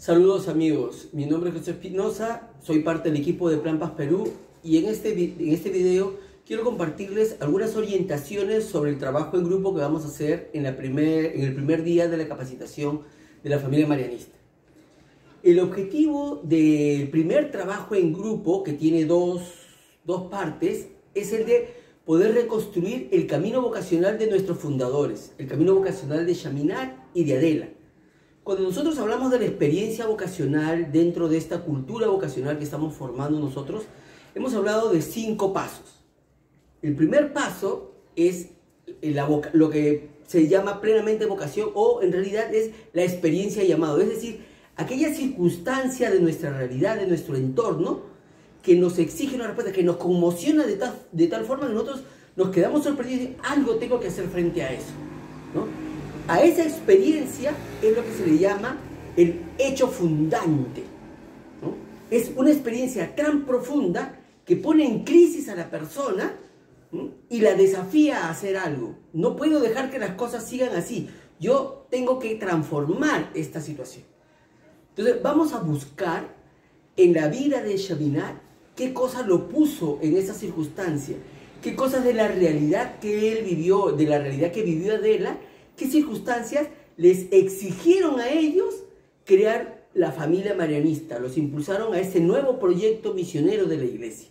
Saludos amigos, mi nombre es José Espinosa, soy parte del equipo de Plan Paz Perú y en este video quiero compartirles algunas orientaciones sobre el trabajo en grupo que vamos a hacer en el primer día de la capacitación de la familia marianista. El objetivo del primer trabajo en grupo, que tiene dos partes, es el de poder reconstruir el camino vocacional de nuestros fundadores, el camino vocacional de Chaminade y de Adela. Cuando nosotros hablamos de la experiencia vocacional dentro de esta cultura vocacional que estamos formando nosotros, hemos hablado de 5 pasos. El primer paso es lo que se llama plenamente vocación, o en realidad es la experiencia llamado, es decir, aquella circunstancia de nuestra realidad, de nuestro entorno, que nos exige una respuesta, que nos conmociona de tal forma que nosotros nos quedamos sorprendidos y algo tengo que hacer frente a eso, ¿no? A esa experiencia es lo que se le llama el hecho fundante, ¿no? Es una experiencia tan profunda que pone en crisis a la persona, ¿no? Y la desafía a hacer algo. No puedo dejar que las cosas sigan así. Yo tengo que transformar esta situación. Entonces vamos a buscar en la vida de Chaminade qué cosa lo puso en esa circunstancia, qué cosas de la realidad que él vivió, de la realidad que vivió Adela, qué circunstancias les exigieron a ellos crear la familia marianista, los impulsaron a ese nuevo proyecto misionero de la iglesia.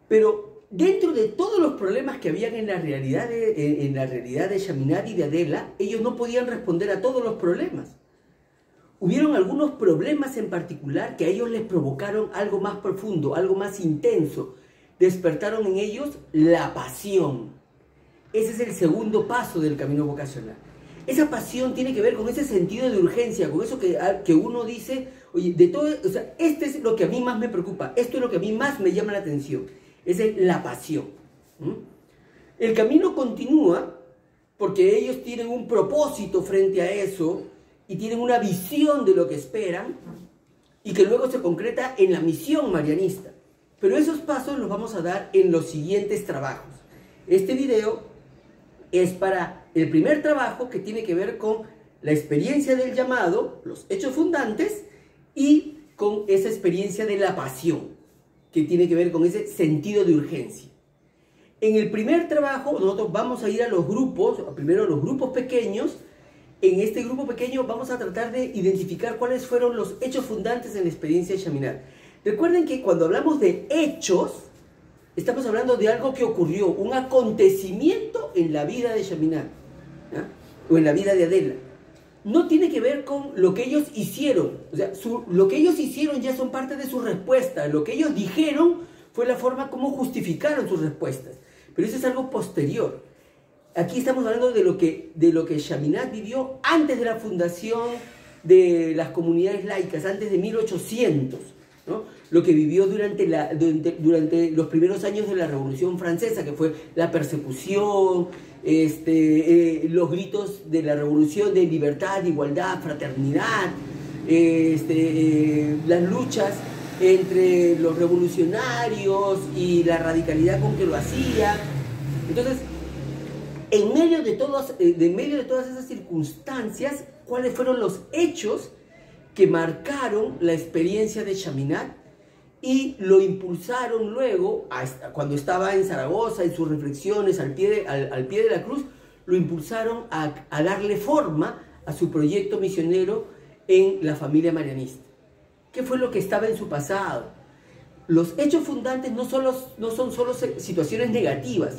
Pero dentro de todos los problemas que habían en la realidad de Chaminade y de Adela, ellos no podían responder a todos los problemas. Hubieron algunos problemas en particular que a ellos les provocaron algo más profundo, algo más intenso. Despertaron en ellos la pasión. Ese es el segundo paso del camino vocacional. Esa pasión tiene que ver con ese sentido de urgencia, con eso que uno dice, oye, de todo, o sea, este es lo que a mí más me preocupa, esto es lo que a mí más me llama la atención. Esa es la pasión. El camino continúa porque ellos tienen un propósito frente a eso y tienen una visión de lo que esperan y que luego se concreta en la misión marianista. Pero esos pasos los vamos a dar en los siguientes trabajos. Este video es para el primer trabajo, que tiene que ver con la experiencia del llamado, los hechos fundantes, y con esa experiencia de la pasión, que tiene que ver con ese sentido de urgencia. En el primer trabajo nosotros vamos a ir a los grupos, primero a los grupos pequeños. En este grupo pequeño vamos a tratar de identificar cuáles fueron los hechos fundantes en la experiencia de Chaminade. Recuerden que cuando hablamos de hechos, estamos hablando de algo que ocurrió, un acontecimiento en la vida de Chaminade, ¿ya? O en la vida de Adela. No tiene que ver con lo que ellos hicieron. O sea, lo que ellos hicieron ya son parte de su respuesta. Lo que ellos dijeron fue la forma como justificaron sus respuestas. Pero eso es algo posterior. Aquí estamos hablando de lo que Chaminade vivió antes de la fundación de las comunidades laicas, antes de 1800, ¿no? Lo que vivió durante los primeros años de la Revolución Francesa, que fue la persecución, los gritos de la revolución de libertad, igualdad, fraternidad, las luchas entre los revolucionarios y la radicalidad con que lo hacían. Entonces, en medio de todas esas circunstancias, ¿cuáles fueron los hechos que marcaron la experiencia de Chaminade y lo impulsaron luego, cuando estaba en Zaragoza, en sus reflexiones al pie de la cruz, lo impulsaron a darle forma a su proyecto misionero en la familia marianista? ¿Qué fue lo que estaba en su pasado? Los hechos fundantes no son solo situaciones negativas,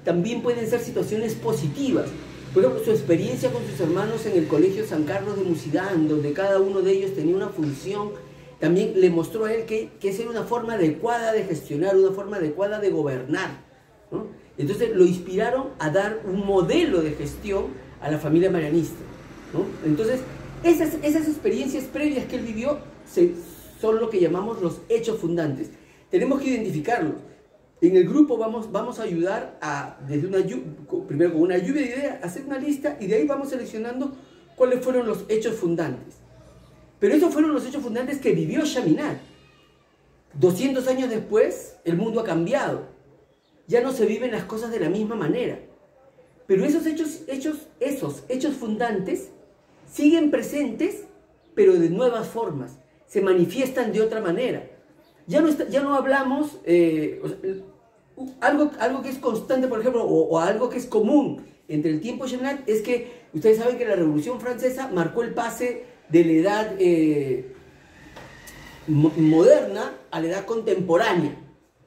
también pueden ser situaciones positivas. Por ejemplo, su experiencia con sus hermanos en el colegio San Carlos de Mucidán, donde cada uno de ellos tenía una función, también le mostró a él que esa era una forma adecuada de gestionar, una forma adecuada de gobernar, ¿no? Entonces lo inspiraron a dar un modelo de gestión a la familia marianista, ¿no? Entonces, esas experiencias previas que él vivió son lo que llamamos los hechos fundantes. Tenemos que identificarlos. En el grupo vamos a ayudar primero con una lluvia de ideas, a hacer una lista y de ahí vamos seleccionando cuáles fueron los hechos fundantes. Pero esos fueron los hechos fundantes que vivió Chaminade. 200 años después, el mundo ha cambiado. Ya no se viven las cosas de la misma manera. Pero esos hechos fundantes siguen presentes pero de nuevas formas, se manifiestan de otra manera. Ya no hablamos, algo que es constante, por ejemplo, o algo que es común entre el tiempo Chaminade, es que ustedes saben que la Revolución Francesa marcó el pase de la edad moderna a la edad contemporánea,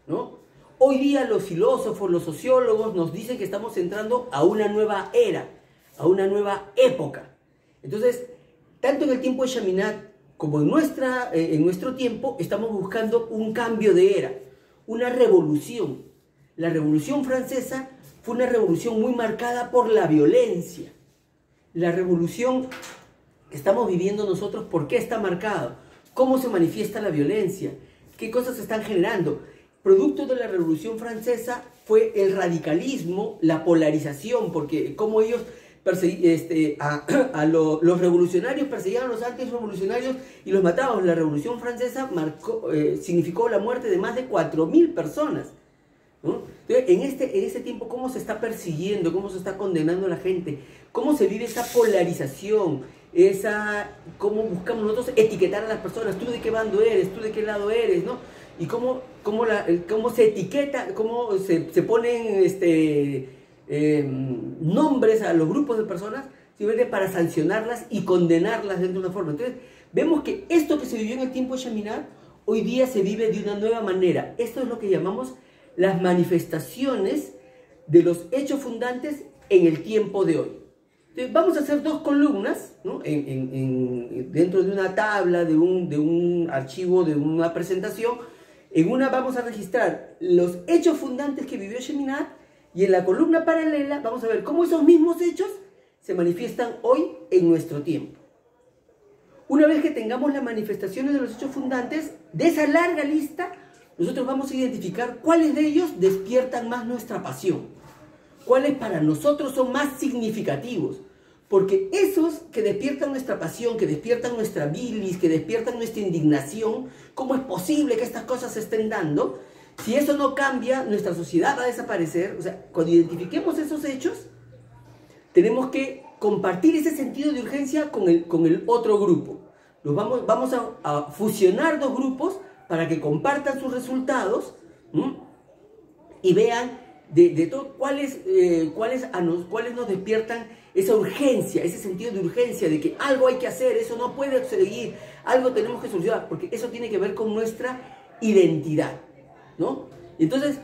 ¿no? Hoy día los filósofos, los sociólogos nos dicen que estamos entrando a una nueva era, a una nueva época. Entonces, tanto en el tiempo de Chaminade como en nuestro tiempo, estamos buscando un cambio de era, una revolución. La Revolución Francesa fue una revolución muy marcada por la violencia. La revolución que estamos viviendo nosotros, ¿por qué está marcada? ¿Cómo se manifiesta la violencia? ¿Qué cosas se están generando? Producto de la Revolución Francesa fue el radicalismo, la polarización, porque como ellos los revolucionarios perseguían a los antirrevolucionarios y los mataban. La Revolución Francesa significó la muerte de más de 4.000 personas, ¿no? Entonces, en este tiempo, ¿cómo se está persiguiendo? ¿Cómo se está condenando a la gente? ¿Cómo se vive esa polarización? ¿Cómo buscamos nosotros etiquetar a las personas? ¿Tú de qué bando eres? ¿Tú de qué lado eres? ¿No? Y cómo se etiqueta, cómo se ponen nombres a los grupos de personas simplemente para sancionarlas y condenarlas de una forma. Entonces, vemos que esto que se vivió en el tiempo de Chaminade, hoy día se vive de una nueva manera. Esto es lo que llamamos las manifestaciones de los hechos fundantes en el tiempo de hoy. Entonces, vamos a hacer dos columnas, ¿no? Dentro de una tabla, de un archivo, de una presentación. En una vamos a registrar los hechos fundantes que vivió Chaminade, y en la columna paralela vamos a ver cómo esos mismos hechos se manifiestan hoy en nuestro tiempo. Una vez que tengamos las manifestaciones de los hechos fundantes, de esa larga lista, nosotros vamos a identificar cuáles de ellos despiertan más nuestra pasión, cuáles para nosotros son más significativos, porque esos que despiertan nuestra pasión, que despiertan nuestra bilis, que despiertan nuestra indignación, ¿cómo es posible que estas cosas se estén dando? Si eso no cambia, nuestra sociedad va a desaparecer. O sea, cuando identifiquemos esos hechos, tenemos que compartir ese sentido de urgencia con el otro grupo. Vamos a fusionar dos grupos para que compartan sus resultados, ¿m? Y vean de todo cuáles nos despiertan esa urgencia, ese sentido de urgencia, de que algo hay que hacer, eso no puede seguir, algo tenemos que solucionar, porque eso tiene que ver con nuestra identidad, ¿no? Entonces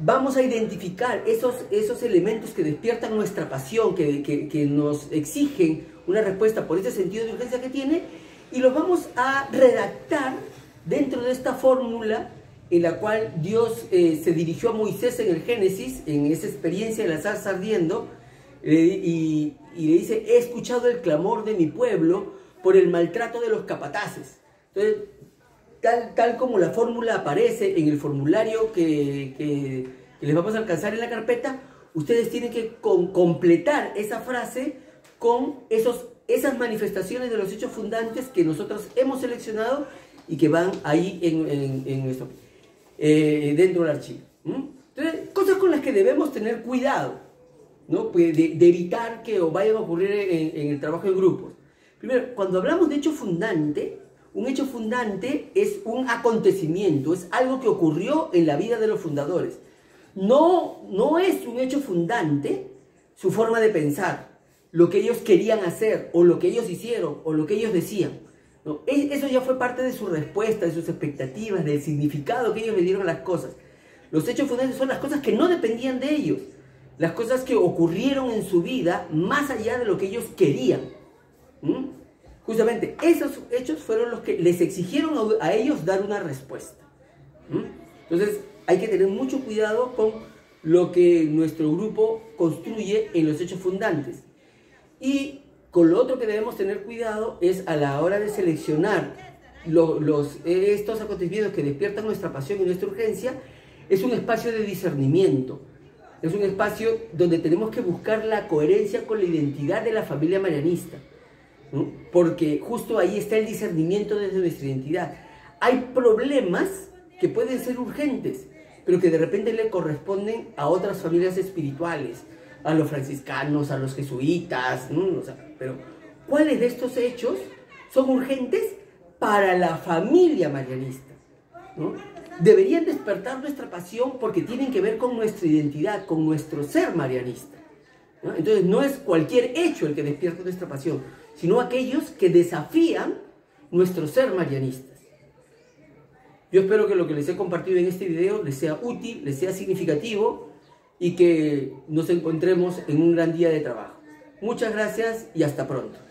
vamos a identificar esos elementos que despiertan nuestra pasión, que nos exigen una respuesta por ese sentido de urgencia que tiene, y los vamos a redactar dentro de esta fórmula en la cual Dios se dirigió a Moisés en el Génesis, en esa experiencia de la zarza ardiendo, y le dice: he escuchado el clamor de mi pueblo por el maltrato de los capataces. Entonces, tal como la fórmula aparece en el formulario que les vamos a alcanzar en la carpeta, ustedes tienen que completar esa frase con esas manifestaciones de los hechos fundantes que nosotros hemos seleccionado y que van ahí en nuestro, dentro del archivo. Entonces, cosas con las que debemos tener cuidado, ¿no? Pues de evitar que vayan a ocurrir en el trabajo en grupos. Primero, cuando hablamos de hecho fundante, un hecho fundante es un acontecimiento, es algo que ocurrió en la vida de los fundadores. No es un hecho fundante su forma de pensar, lo que ellos querían hacer, o lo que ellos hicieron, o lo que ellos decían. ¿No? Eso ya fue parte de su respuesta, de sus expectativas, del significado que ellos le dieron a las cosas. Los hechos fundantes son las cosas que no dependían de ellos, las cosas que ocurrieron en su vida más allá de lo que ellos querían. Justamente esos hechos fueron los que les exigieron a ellos dar una respuesta. Entonces hay que tener mucho cuidado con lo que nuestro grupo construye en los hechos fundantes. Y con lo otro que debemos tener cuidado es a la hora de seleccionar estos acontecimientos que despiertan nuestra pasión y nuestra urgencia, es un espacio de discernimiento. Es un espacio donde tenemos que buscar la coherencia con la identidad de la familia marianista, ¿no? Porque justo ahí está el discernimiento desde nuestra identidad. Hay problemas que pueden ser urgentes, pero que de repente le corresponden a otras familias espirituales, a los franciscanos, a los jesuitas, ¿no? O sea, pero ¿cuáles de estos hechos son urgentes para la familia marianista, ¿no? Deberían despertar nuestra pasión porque tienen que ver con nuestra identidad, con nuestro ser marianista, ¿no? Entonces no es cualquier hecho el que despierta nuestra pasión, sino aquellos que desafían nuestro ser marianistas. Yo espero que lo que les he compartido en este video les sea útil, les sea significativo y que nos encontremos en un gran día de trabajo. Muchas gracias y hasta pronto.